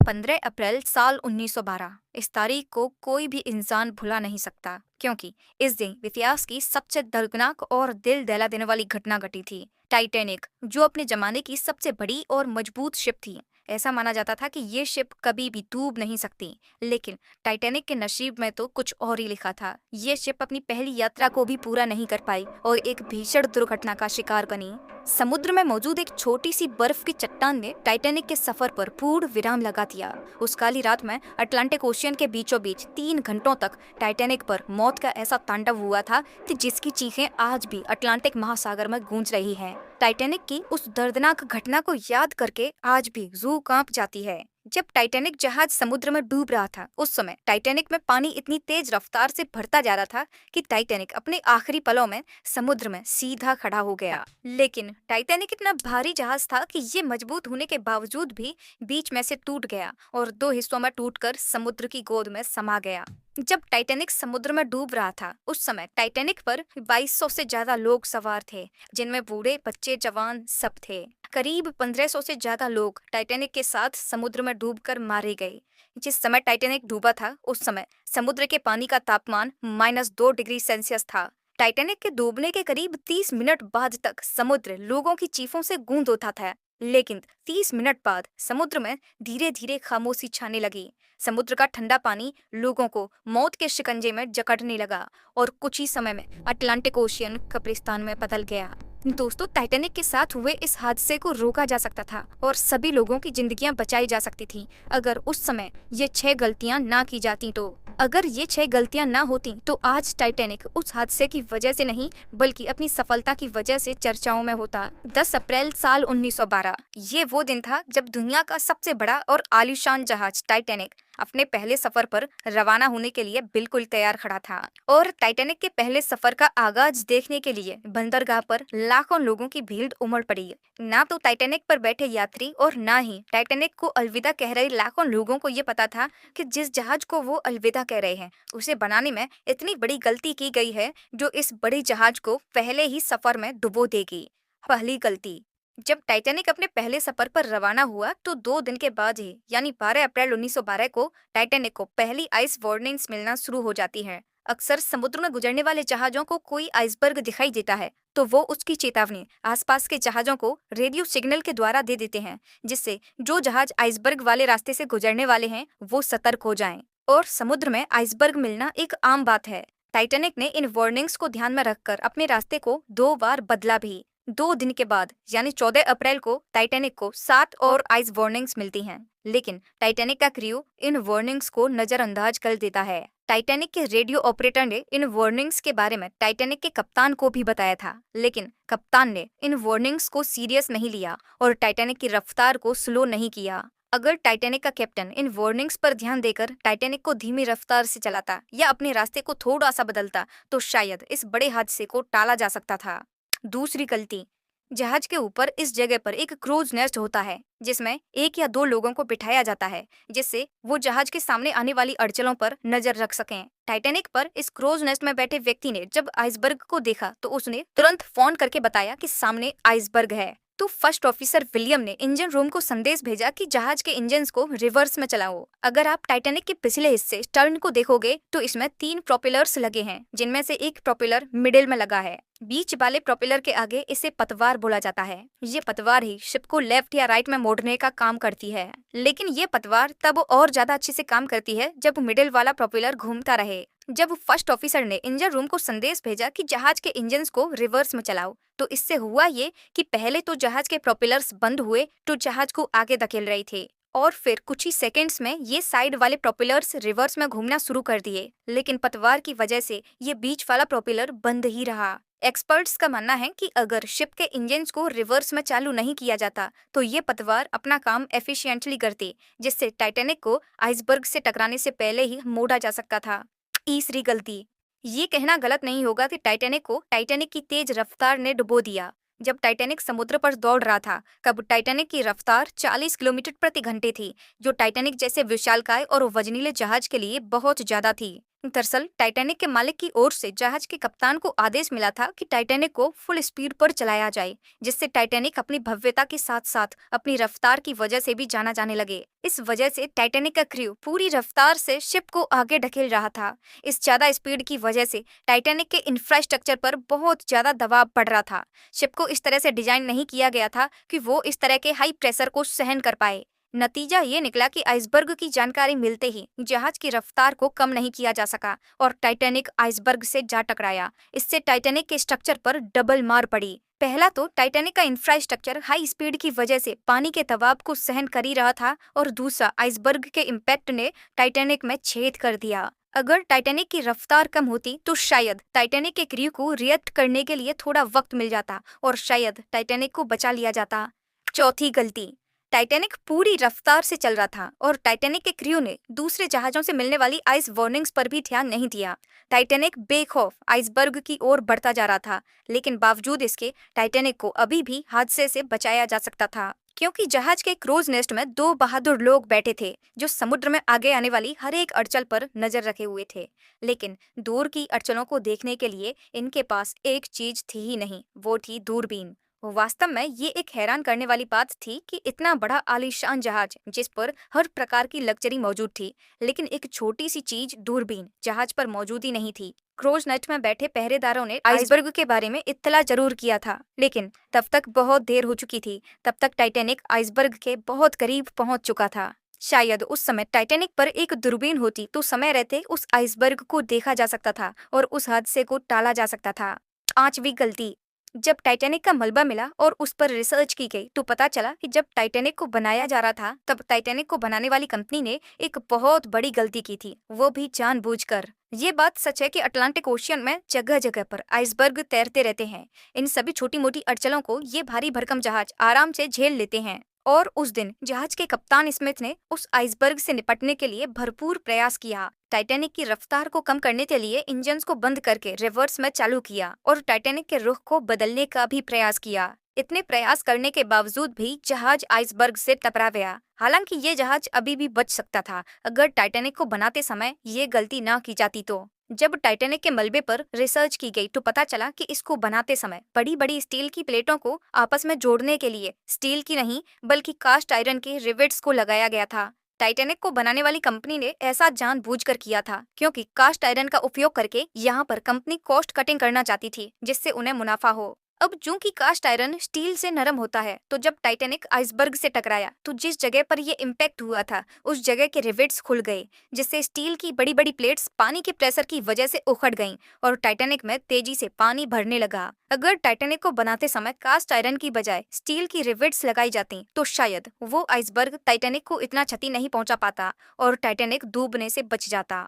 15 अप्रैल साल 1912। इस तारीख को कोई भी इंसान भुला नहीं सकता, क्योंकि इस दिन इतिहास की सबसे दर्दनाक और दिल दहला देने वाली घटना घटी थी। टाइटैनिक, जो अपने जमाने की सबसे बड़ी और मजबूत शिप थी। ऐसा माना जाता था कि ये शिप कभी भी डूब नहीं सकती, लेकिन टाइटैनिक के नसीब में तो कुछ और ही लिखा था। ये शिप अपनी पहली यात्रा को भी पूरा नहीं कर पाई और एक भीषण दुर्घटना का शिकार बनी। समुद्र में मौजूद एक छोटी सी बर्फ की चट्टान ने टाइटैनिक के सफर पर पूर्ण विराम लगा दिया। उस काली रात में अटलांटिक ओशियन के बीचों बीच 3 घंटों तक टाइटैनिक पर मौत का ऐसा तांडव हुआ था कि जिसकी चीखें आज भी अटलांटिक महासागर में गूंज रही हैं। टाइटैनिक की उस दर्दनाक घटना को याद करके आज भी रूह कांप जाती है। जब टाइटैनिक जहाज समुद्र में डूब रहा था, उस समय टाइटैनिक में पानी इतनी तेज रफ्तार से भरता जा रहा था कि टाइटैनिक अपने आखिरी पलों में समुद्र में सीधा खड़ा हो गया। लेकिन टाइटैनिक इतना भारी जहाज था कि ये मजबूत होने के बावजूद भी बीच में से टूट गया और 2 हिस्सों में टूटकर समुद्र की गोद में समा गया। जब टाइटैनिक समुद्र में डूब रहा था, उस समय टाइटैनिक पर 2200 से ज्यादा लोग सवार थे, जिनमें बूढ़े, बच्चे, जवान सब थे। करीब 1500 से ज्यादा लोग टाइटैनिक के साथ समुद्र में डूबकर मारे गए। जिस समय टाइटैनिक डूबा था, उस समय समुद्र के पानी का तापमान -2 डिग्री सेल्सियस था। टाइटैनिक के डूबने के करीब 30 मिनट बाद तक समुद्र लोगों की चीखों से गूंज उठा था, लेकिन 30 मिनट बाद समुद्र में धीरे धीरे खामोशी छाने लगी। समुद्र का ठंडा पानी लोगों को मौत के शिकंजे में जकड़ने लगा और कुछ ही समय में अटलांटिक ओशियन कब्रिस्तान में बदल गया। दोस्तों, टाइटैनिक के साथ हुए इस हादसे को रोका जा सकता था और सभी लोगों की जिंदगियां बचाई जा सकती थी, अगर उस समय ये 6 गलतियां ना की जाती तो। अगर ये 6 गलतियां ना होती तो आज टाइटैनिक उस हादसे की वजह से नहीं, बल्कि अपनी सफलता की वजह से चर्चाओं में होता। 10 अप्रैल साल 1912, ये वो दिन था जब दुनिया का सबसे बड़ा और आलीशान जहाज टाइटैनिक अपने पहले सफर पर रवाना होने के लिए बिल्कुल तैयार खड़ा था। और टाइटैनिक के पहले सफर का आगाज देखने के लिए बंदरगाह पर लाखों लोगों की भीड़ उमड़ पड़ी। ना तो टाइटैनिक पर बैठे यात्री और ना ही टाइटैनिक को अलविदा कह रहे लाखों लोगों को ये पता था कि जिस जहाज को वो अलविदा कह रहे हैं, उसे बनाने में इतनी बड़ी गलती की गई है जो इस बड़े जहाज को पहले ही सफर में डुबो देगी। पहली गलती। जब टाइटैनिक अपने पहले सफर पर रवाना हुआ तो 2 दिन के बाद ही, यानी 12 अप्रैल 1912 को टाइटैनिक को पहली आइस वार्निंग्स मिलना शुरू हो जाती हैं। अक्सर समुद्र में गुजरने वाले जहाजों को कोई आइसबर्ग दिखाई देता है तो वो उसकी चेतावनी आसपास के जहाजों को रेडियो सिग्नल के द्वारा दे देते हैं, जिससे जो जहाज आइसबर्ग वाले रास्ते से गुजरने वाले हैं वो सतर्क हो जाएं। और समुद्र में आइसबर्ग मिलना एक आम बात है। टाइटैनिक ने इन वार्निंग्स को ध्यान में रखकर अपने रास्ते को 2 बार बदला भी। 2 दिन के बाद, यानी 14 अप्रैल को टाइटैनिक को 7 और आइस वार्निंग्स मिलती हैं, लेकिन टाइटैनिक का क्रू इन वार्निंग्स को नजरअंदाज कर देता है। टाइटैनिक के रेडियो ऑपरेटर ने इन वार्निंग्स के बारे में टाइटैनिक के कप्तान को भी बताया था, लेकिन कप्तान ने इन वार्निंग्स को सीरियस नहीं लिया और टाइटैनिक की रफ्तार को स्लो नहीं किया। अगर टाइटैनिक का कैप्टन इन वार्निंग्स पर ध्यान देकर टाइटैनिक को धीमी रफ्तार से चलाता या अपने रास्ते को थोड़ा सा बदलता तो शायद इस बड़े हादसे को टाला जा सकता था। दूसरी गलती। जहाज के ऊपर इस जगह पर एक क्रूज नेस्ट होता है, जिसमें 1 या 2 लोगों को बिठाया जाता है, जिससे वो जहाज के सामने आने वाली अड़चनों पर नजर रख सकें। टाइटैनिक पर इस क्रूज नेस्ट में बैठे व्यक्ति ने जब आइसबर्ग को देखा तो उसने तुरंत फोन करके बताया कि सामने आइसबर्ग है। तो फर्स्ट ऑफिसर विलियम ने इंजन रूम को संदेश भेजा कि जहाज के इंजन्स को रिवर्स में चलाओ। अगर आप टाइटैनिक के पिछले हिस्से स्टर्न को देखोगे तो इसमें 3 प्रोपेलर्स लगे हैं, जिनमें से एक प्रोपेलर मिडिल में लगा है। बीच वाले प्रोपेलर के आगे इसे पतवार बोला जाता है। ये पतवार ही शिप को लेफ्ट या राइट में मोड़ने का काम करती है, लेकिन ये पतवार तब और ज्यादा अच्छे से काम करती है जब मिडिल वाला प्रोपेलर घूमता रहे। जब फर्स्ट ऑफिसर ने इंजन रूम को संदेश भेजा कि जहाज के इंजन्स को रिवर्स में चलाओ, तो इससे हुआ ये कि पहले तो जहाज के प्रोपेलर्स बंद हुए तो जहाज को आगे धकेल रहे थे, और फिर कुछ ही सेकंड्स में ये साइड वाले प्रोपेलर्स रिवर्स में घूमना शुरू कर दिए, लेकिन पतवार की वजह से ये बीच वाला प्रोपेलर बंद ही रहा। एक्सपर्ट्स का मानना है कि अगर शिप के इंजन्स को रिवर्स में चालू नहीं किया जाता तो ये पतवार अपना काम एफिशिएंटली करती, जिससे टाइटैनिक को आइसबर्ग से टकराने से पहले ही मोड़ा जा सकता था। तीसरी गलती। ये कहना गलत नहीं होगा कि टाइटैनिक की तेज रफ्तार ने डुबो दिया। जब टाइटैनिक समुद्र पर दौड़ रहा था, कब टाइटैनिक की रफ्तार 40 किलोमीटर प्रति घंटे थी, जो टाइटैनिक जैसे विशालकाय और वजनीले जहाज के लिए बहुत ज्यादा थी। दरअसल टाइटैनिक के मालिक की ओर से जहाज के कप्तान को आदेश मिला था कि टाइटैनिक को फुल स्पीड पर चलाया जाए, जिससे टाइटैनिक अपनी भव्यता के साथ साथ अपनी रफ्तार की वजह से भी जाना जाने लगे। इस वजह से टाइटैनिक का क्रू पूरी रफ्तार से शिप को आगे ढकेल रहा था। इस ज्यादा स्पीड की वजह से टाइटैनिक के इंफ्रास्ट्रक्चर पर बहुत ज्यादा दबाव पड़ रहा था। शिप को इस तरह से डिजाइन नहीं किया गया था कि वो इस तरह के हाई प्रेशर को सहन कर पाए। नतीजा ये निकला कि आइसबर्ग की जानकारी मिलते ही जहाज की रफ्तार को कम नहीं किया जा सका और टाइटैनिक आइसबर्ग से जा टकराया। इससे टाइटैनिक के स्ट्रक्चर पर डबल मार पड़ी। पहला तो टाइटैनिक का इंफ्रास्ट्रक्चर हाई स्पीड की वजह से पानी के दबाव को सहन कर ही रहा था और दूसरा आइसबर्ग के इम्पैक्ट ने टाइटैनिक में छेद कर दिया। अगर टाइटैनिक की रफ्तार कम होती तो शायद टाइटैनिक के क्रू को रिएक्ट करने के लिए थोड़ा वक्त मिल जाता और शायद टाइटैनिक को बचा लिया जाता। चौथी गलती, टाइटैनिक पूरी रफ्तार से चल रहा था और टाइटैनिक के क्रू ने दूसरे जहाजों से मिलने वाली आइस वार्निंग्स पर भी ध्यान नहीं दिया। टाइटैनिक बेखौफ आइसबर्ग की ओर बढ़ता जा रहा था, लेकिन बावजूद इसके टाइटैनिक को अभी भी हादसे से बचाया जा सकता था, क्योंकि जहाज के क्रूज नेस्ट में दो बहादुर लोग बैठे थे जो समुद्र में आगे आने वाली हर एक अड़चन पर नजर रखे हुए थे। लेकिन दूर की अड़चनों को देखने के लिए इनके पास एक चीज थी ही नहीं, वो थी दूरबीन। वास्तव में ये एक हैरान करने वाली बात थी कि इतना बड़ा आलीशान जहाज जिस पर हर प्रकार की लग्जरी मौजूद थी, लेकिन एक छोटी सी चीज दूरबीन जहाज पर मौजूद ही नहीं थी। क्रूज नेट में बैठे पहरेदारों ने आइसबर्ग के बारे में इत्तला जरूर किया था, लेकिन तब तक बहुत देर हो चुकी थी। तब तक टाइटैनिक आइसबर्ग के बहुत करीब पहुंच चुका था। शायद उस समय टाइटैनिक पर एक दूरबीन होती तो समय रहते उस आइसबर्ग को देखा जा सकता था और उस हादसे को टाला जा सकता था। पांचवी गलती, जब टाइटैनिक का मलबा मिला और उस पर रिसर्च की गई तो पता चला कि जब टाइटैनिक को बनाया जा रहा था तब टाइटैनिक को बनाने वाली कंपनी ने एक बहुत बड़ी गलती की थी, वो भी जानबूझकर। ये बात सच है कि अटलांटिक ओशियन में जगह जगह पर आइसबर्ग तैरते रहते हैं। इन सभी छोटी मोटी अड़चनों को ये भारी भरकम जहाज आराम से झेल लेते हैं। और उस दिन जहाज के कप्तान स्मिथ ने उस आइसबर्ग से निपटने के लिए भरपूर प्रयास किया। टाइटैनिक की रफ्तार को कम करने के लिए इंजन्स को बंद करके रिवर्स में चालू किया और टाइटैनिक के रुख को बदलने का भी प्रयास किया। इतने प्रयास करने के बावजूद भी जहाज आइसबर्ग से टकरा गया। हालांकि ये जहाज अभी भी बच सकता था अगर टाइटैनिक को बनाते समय ये गलती ना की जाती तो। जब टाइटैनिक के मलबे पर रिसर्च की गई तो पता चला कि इसको बनाते समय बड़ी बड़ी स्टील की प्लेटों को आपस में जोड़ने के लिए स्टील की नहीं बल्कि कास्ट आयरन के रिवेट्स को लगाया गया था। टाइटैनिक को बनाने वाली कंपनी ने ऐसा जानबूझकर किया था क्योंकि कास्ट आयरन का उपयोग करके यहाँ पर कंपनी कॉस्ट कटिंग करना चाहती थी जिससे उन्हें मुनाफा हो। अब चूंकि कास्ट आयरन स्टील से नरम होता है तो जब टाइटैनिक आइसबर्ग से टकराया तो जिस जगह पर ये इम्पैक्ट हुआ था उस जगह के रिवेट्स खुल गए, जिससे स्टील की बड़ी बड़ी प्लेट्स पानी के प्रेशर की वजह से उखड़ गईं और टाइटैनिक में तेजी से पानी भरने लगा। अगर टाइटैनिक को बनाते समय कास्ट आयरन की बजाय स्टील की रिवेट्स लगाई जाती तो शायद वो आइसबर्ग टाइटैनिक को इतना क्षति नहीं पहुंचा पाता और टाइटैनिक डूबने से बच जाता।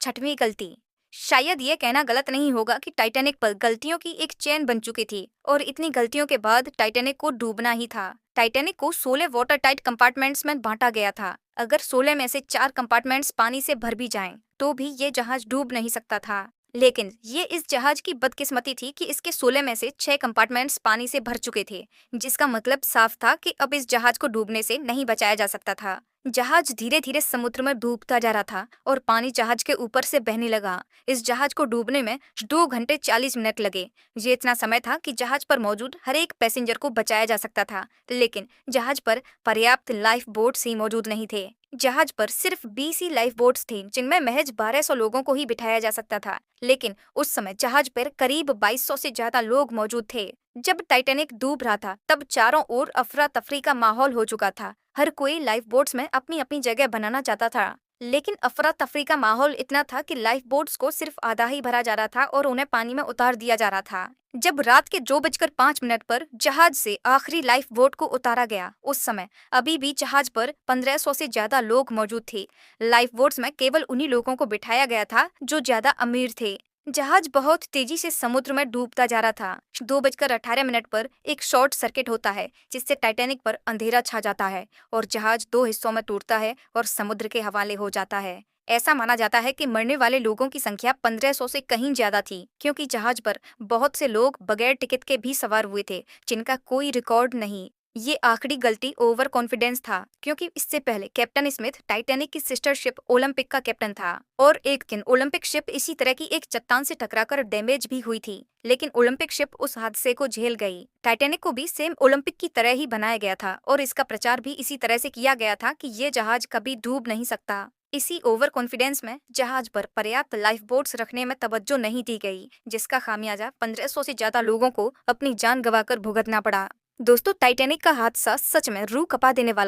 छठवीं गलती, शायद ये कहना गलत नहीं होगा कि टाइटैनिक पर गलतियों की एक चेन बन चुकी थी और इतनी गलतियों के बाद टाइटैनिक को डूबना ही था। टाइटैनिक को 16 वाटर टाइट कंपार्टमेंट्स में बांटा गया था। अगर 16 में से 4 कंपार्टमेंट्स पानी से भर भी जाएं, तो भी ये जहाज डूब नहीं सकता था। लेकिन ये इस जहाज की बदकिस्मती थी कि इसके 16 में से 6 कंपार्टमेंट्स पानी से भर चुके थे, जिसका मतलब साफ था कि अब इस जहाज को डूबने से नहीं बचाया जा सकता था। जहाज धीरे धीरे समुद्र में डूबता जा रहा था और पानी जहाज के ऊपर से बहने लगा। इस जहाज को डूबने में 2 घंटे 40 मिनट लगे। ये इतना समय था कि जहाज पर मौजूद हर एक पैसेंजर को बचाया जा सकता था, लेकिन जहाज पर पर्याप्त लाइफ बोट्स ही मौजूद नहीं थे। जहाज पर सिर्फ 20 ही लाइफ बोट्स थी जिनमें महज 1200 लोगों को ही बिठाया जा सकता था, लेकिन उस समय जहाज पर करीब 2200 से ज्यादा लोग मौजूद थे। जब टाइटैनिक डूब रहा था तब चारों ओर अफरा तफरी का माहौल हो चुका था। हर कोई लाइफ बोट्स में अपनी अपनी जगह बनाना चाहता था, लेकिन अफरा तफरी का माहौल इतना था कि लाइफ बोट्स को सिर्फ आधा ही भरा जा रहा था और उन्हें पानी में उतार दिया जा रहा था। जब रात के 2:05 पर जहाज से आखिरी लाइफ बोट को उतारा गया, उस समय अभी भी जहाज पर 1500 से ज्यादा लोग मौजूद थे। लाइफ बोट्स में केवल उन्हीं लोगों को बिठाया गया था जो ज्यादा अमीर थे। जहाज बहुत तेजी से समुद्र में डूबता जा रहा था। 2:18 पर एक शॉर्ट सर्किट होता है जिससे टाइटैनिक पर अंधेरा छा जाता है और जहाज 2 हिस्सों में टूटता है और समुद्र के हवाले हो जाता है। ऐसा माना जाता है कि मरने वाले लोगों की संख्या 1500 से कहीं ज्यादा थी, क्योंकि जहाज पर बहुत से लोग बगैर टिकट के भी सवार हुए थे जिनका कोई रिकॉर्ड नहीं। ये आखिरी गलती ओवर कॉन्फिडेंस था, क्योंकि इससे पहले कैप्टन स्मिथ टाइटैनिक की सिस्टर शिप ओलंपिक का कैप्टन था और एक दिन ओलंपिक शिप इसी तरह की एक चट्टान से टकराकर डैमेज भी हुई थी, लेकिन ओलंपिक शिप उस हादसे को झेल गई। टाइटैनिक को भी सेम ओलंपिक की तरह ही बनाया गया था और इसका प्रचार भी इसी तरह से किया गया था कि ये जहाज कभी डूब नहीं सकता। इसी ओवर कॉन्फिडेंस में जहाज पर पर्याप्त लाइफ बोट्स रखने में तवज्जो नहीं दी गई, जिसका खामियाजा 1500 से ज्यादा लोगों को अपनी जान गंवाकर भुगतना पड़ा। दोस्तों, टाइटैनिक का हादसा सच में रूह कपा देने वाला